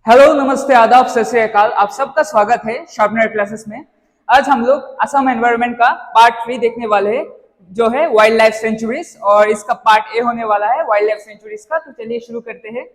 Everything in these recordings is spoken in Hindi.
हेलो, नमस्ते, आदाब, सत श्री अकाल। आप सबका स्वागत है शार्पनर क्लासेस में। आज हम लोग असम एनवायरनमेंट का पार्ट 3 देखने वाले हैं, जो है वाइल्ड लाइफ सेंचुरीज, और इसका पार्ट ए होने वाला है वाइल्ड लाइफ सेंचुरीज का। तो चलिए शुरू करते हैं।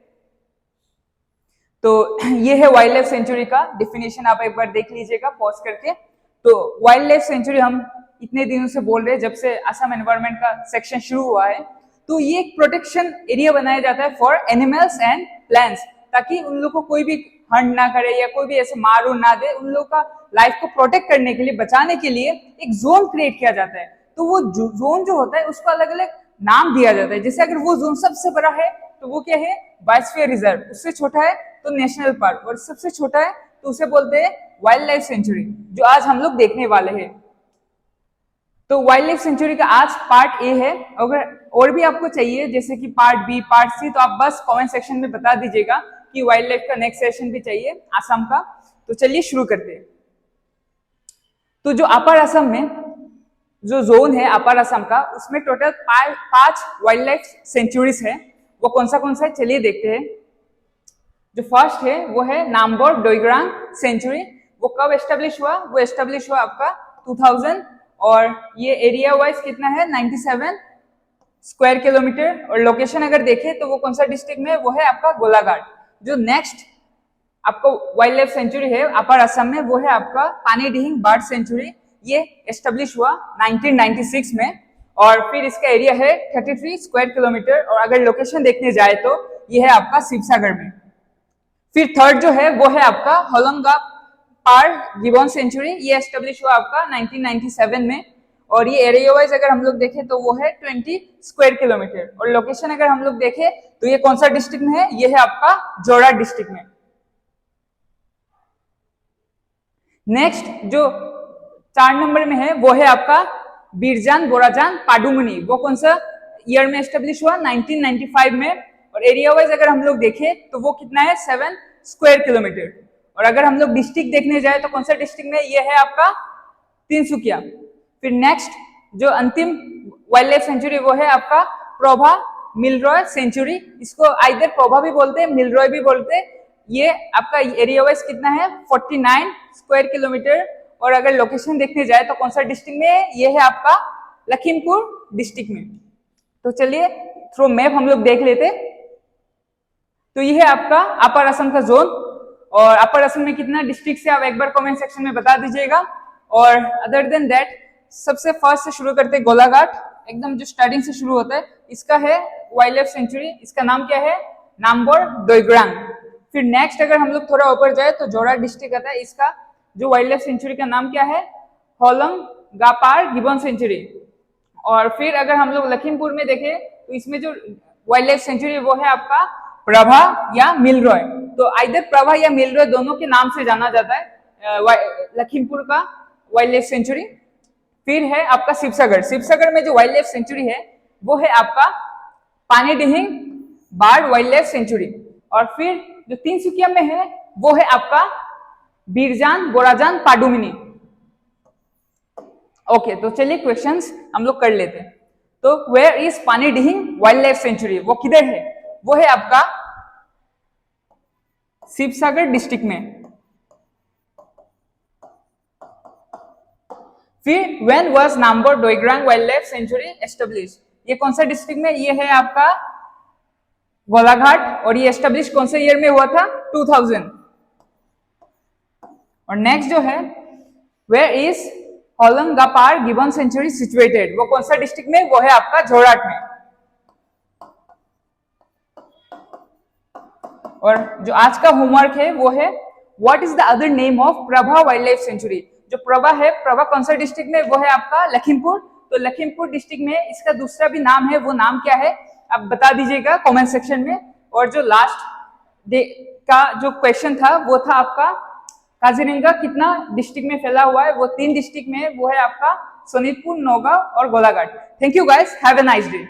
तो ये है वाइल्ड लाइफ सेंचुरी का डिफिनेशन, आप एक बार देख लीजिएगा पॉज करके। तो वाइल्ड लाइफ सेंचुरी हम इतने दिनों से बोल रहे हैं, जब से असम एनवायरनमेंट का सेक्शन शुरू हुआ है। तो ये एक प्रोटेक्शन एरिया बनाया जाता है फॉर एनिमल्स एंड प्लांट्स, ताकि उन लोग को कोई भी हर्ट ना करे या कोई भी ऐसे मार ना दे। उन लोग का लाइफ को प्रोटेक्ट करने के लिए, बचाने के लिए एक जोन क्रिएट किया जाता है। तो वो जोन जो होता है उसको अलग अलग नाम दिया जाता है। जैसे अगर वो जोन सबसे बड़ा है तो वो क्या है, बायोस्फीयर रिजर्व। उससे छोटा है तो नेशनल पार्क, और सबसे छोटा है तो उसे बोलते हैं वाइल्ड लाइफ सेंचुरी, जो आज हम लोग देखने वाले हैं। तो वाइल्ड लाइफ सेंचुरी का आज पार्ट ए है। अगर और भी आपको चाहिए जैसे कि पार्ट बी, पार्ट सी, तो आप बस कमेंट सेक्शन में बता दीजिएगा कि वाइल्ड लाइफ का नेक्स्ट सेशन भी चाहिए असम का। तो चलिए शुरू करते हैं। तो जो अपर असम में जो जोन है अपर असम का, उसमें टोटल 5 वाइल्ड लाइफ सेंचुरीज है। वो कौन सा है चलिए देखते हैं। जो फर्स्ट है वो है नामबोर डोईग्रांग सेंचुरी। वो कब एस्टेब्लिश हुआ? वो एस्टेब्लिश हुआ आपका 2000, और ये एरिया वाइज कितना है, 97 स्क्वायर किलोमीटर। और लोकेशन अगर देखें तो वो कौन सा डिस्ट्रिक्ट में, वो है आपका गोलाघाट। जो नेक्स्ट आपको वाइल्ड लाइफ सेंचुरी है अपर असम में, वो है आपका पानीडिहिंग बर्ड सेंचुरी। ये एस्टेब्लिश हुआ 1996 में, और फिर इसका एरिया है 33 स्क्वायर किलोमीटर। और अगर लोकेशन देखने जाए तो ये है आपका शिवसागर में। फिर थर्ड जो है वो है आपका होलोंगा पार गिबन सेंचुरी। ये एस्टेब्लिश हुआ आपका 1997 में, और ये एरिया वाइज अगर हम लोग देखें तो वो है 20 स्क्वायर किलोमीटर। और लोकेशन अगर हम लोग देखें तो ये कौन सा डिस्ट्रिक्ट में है, ये है आपका जोरहाट डिस्ट्रिक्ट में। नेक्स्ट जो 4 नंबर में है वो है आपका बीरजान बोराजान पाडुमनी। वो कौन सा ईयर में एस्टेब्लिश हुआ, 1995 में। और एरिया वाइज अगर हम लोग देखें तो वो कितना है, 7 स्क्वायर किलोमीटर। और अगर हम लोग डिस्ट्रिक्ट देखने जाए तो कौन सा डिस्ट्रिक्ट में, ये है आपका तिनसुकिया। फिर नेक्स्ट जो अंतिम वाइल्ड लाइफ सेंचुरी वो है आपका प्रोभा मिलरॉय सेंचुरी। इसको आइदर प्रोभा भी बोलते हैं, मिलरॉय भी बोलते हैं। ये आपका एरिया वाइज कितना है, 49 स्क्वायर किलोमीटर। और अगर लोकेशन देखने जाए तो कौन सा डिस्ट्रिक्ट में है, ये है आपका लखीमपुर डिस्ट्रिक्ट में। तो चलिए थ्रू मैप हम लोग देख लेते। तो ये है आपका अपर असम का जोन। और अपर असम में कितना डिस्ट्रिक्ट है, आप एक बार कमेंट सेक्शन में बता दीजिएगा। और अदर देन दैट सबसे फर्स्ट से शुरू करते हैं गोलाघाट, एकदम जो स्टार्टिंग से शुरू होता है। इसका है वाइल्ड लाइफ सेंचुरी। इसका नाम क्या है, नामबोर डोईग्रांग। फिर नेक्स्ट अगर हम लोग थोड़ा ऊपर जाए तो जोरहाट डिस्ट्रिक्ट आता है। इसका जो वाइल्ड लाइफ सेंचुरी का नाम क्या है, होलोंगापार गिबन सेंचुरी। और फिर अगर हम लोग लखीमपुर में देखें तो इसमें जो वाइल्ड लाइफ सेंचुरी वो है आपका प्रभा या मिलरॉय। तो आइदर प्रभा या मिलरॉय दोनों के नाम से जाना जाता है लखीमपुर का वाइल्ड लाइफ सेंचुरी। फिर है आपका शिवसागर। शिवसागर में जो वाइल्ड लाइफ सेंचुरी है वो है आपका पानीडिहिंग बर्ड वाइल्ड लाइफ सेंचुरी। और फिर जो तिनसुकिया में है वो है आपका बीरजान बोराजान पाडुमिनी। ओके, तो चलिए क्वेश्चंस हम लोग कर लेते हैं। तो where is Panidihing wildlife sanctuary, वो किधर है, वो है आपका शिवसागर डिस्ट्रिक्ट में। फिर when was Nambor Doigrung wildlife sanctuary establish, ये कौन सा डिस्ट्रिक्ट में, ये है आपका गोलाघाट। और ये एस्टेब्लिश कौन से ईयर में हुआ था, 2000। और नेक्स्ट जो है where is Hollongapar gibbon sanctuary situated, वो कौन सा डिस्ट्रिक्ट में, वो है आपका जोरहाट में। और जो आज का होमवर्क है वो है what is the other name of Prabha wild life sanctuary. जो प्रभा है, प्रभा कौन सा डिस्ट्रिक्ट में, वो है आपका लखीमपुर। तो लखीमपुर डिस्ट्रिक्ट में इसका दूसरा भी नाम है, वो नाम क्या है आप बता दीजिएगा कमेंट सेक्शन में। और जो लास्ट डे का जो क्वेश्चन था वो था आपका काजीरंगा कितना डिस्ट्रिक्ट में फैला हुआ है, वो 3 डिस्ट्रिक्ट में है, वो है आपका सोनीतपुर, नौगांव और Golaghat. Thank you guys, have a nice day.